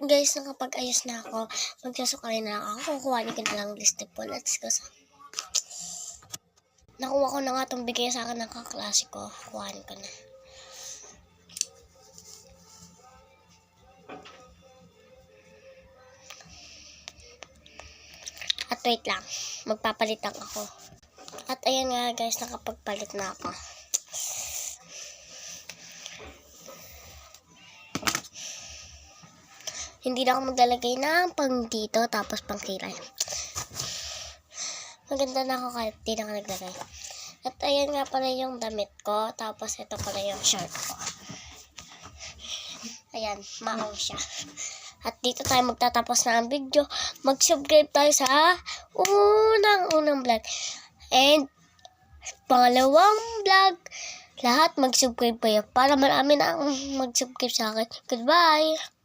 guys, nakapag-ayos na ako. Magsusukay na lang ako. Kukuhanin ko na lang liste po. Let's go. Nakuha ko na nga itong bigay sa akin ng kaklase ko. Kuhanin ko na. At wait lang. Magpapalit lang ako. At ayan nga guys, nakapagpalit na ako. Hindi na ako maglalagay ng pang dito tapos pang kilay. Maganda na ako kahit di na ako naglagay. At ayan nga pala yung damit ko. Tapos ito pala yung shirt ko. Ayan, maong siya. At dito tayo magtatapos na ang video. Mag-subscribe tayo sa unang vlog. And pangalawang vlog. Lahat mag-subscribe kayo para marami na ang mag-subscribe sa akin. Goodbye!